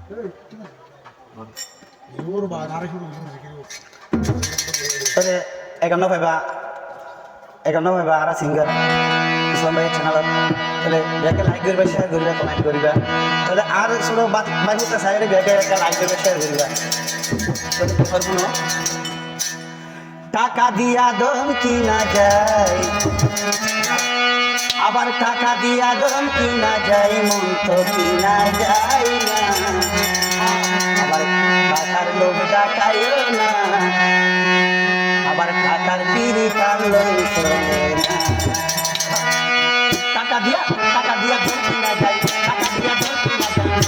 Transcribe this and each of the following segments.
তাহলে একান্ন ভাইবা আর সিঙ্গার ইসলাম ভাই চ্যানেল তাহলে ব্যাকে লাইক করবে শেয়ার করবে কমেন্ট করবে তাহলে আর ছোট বাইকটা সাইডে ব্যাকে একটা লাইক করবে শেয়ার করবে তাহলে টাকা দিয়া দম কিনা যায় আবার টাকা দিয়া দম কিনা যায় মন তো কিনা যায় না আবার টাকার লোভ ডাকাইও না আবার টাকার পিড়ি কামলই চলে না টাকা দিয়া দম কিনা যায় টাকা দিয়া দম কিনা যায়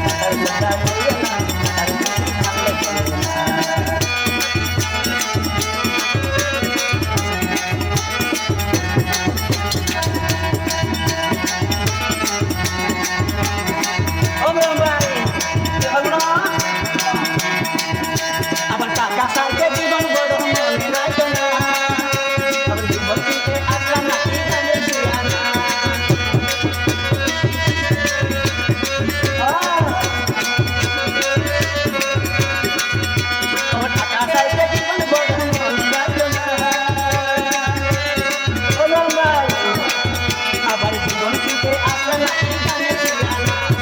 টাকার লোভ ডাকাইও না টাকার পিড়ি কামলই চলে না আবার টাকা সাইতে জীবন বড় মনে রাখো না আবার জীবন থেকে আসলাম না কি জানে জিয়ানা আবার টাকা সাইতে জীবন বড় মনে রাখো না ভাই আবার জীবন থেকে আসলাম না কি জানে জিয়ানা আবার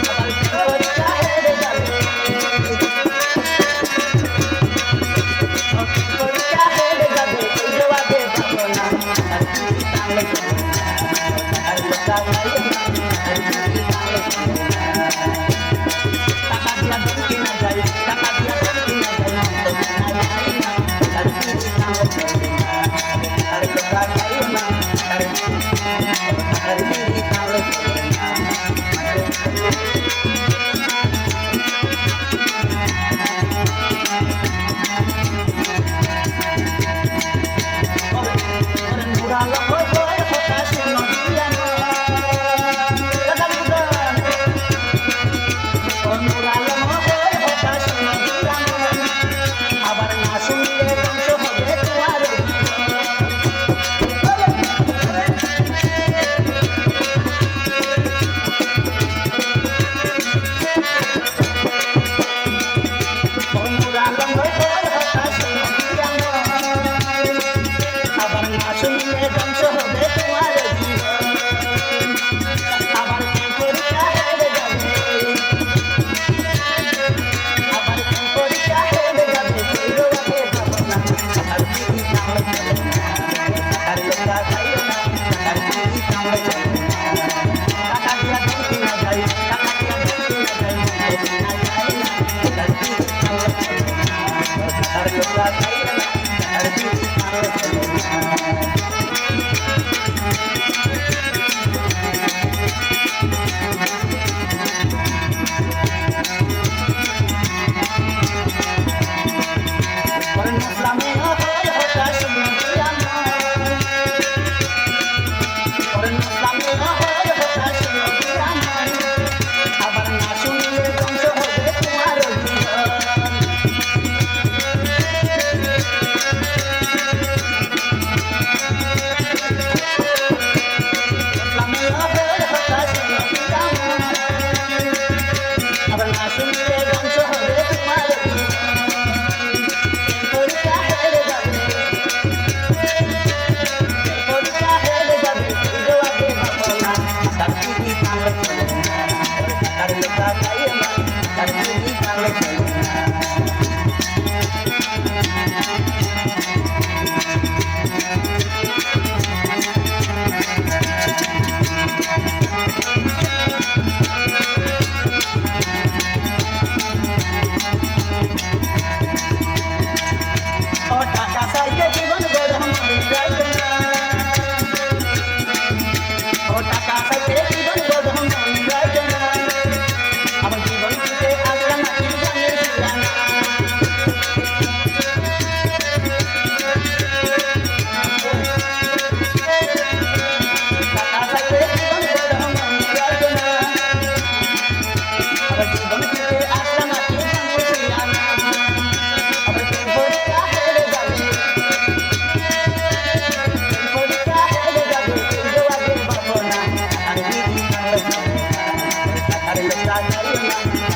পরীক্ষা হেরে যাবে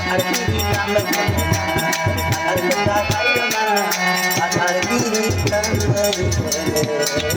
আর বিড়ি কাম করে না টাকার লোভ দেখাইও না টাকার বিড়ি কাম করে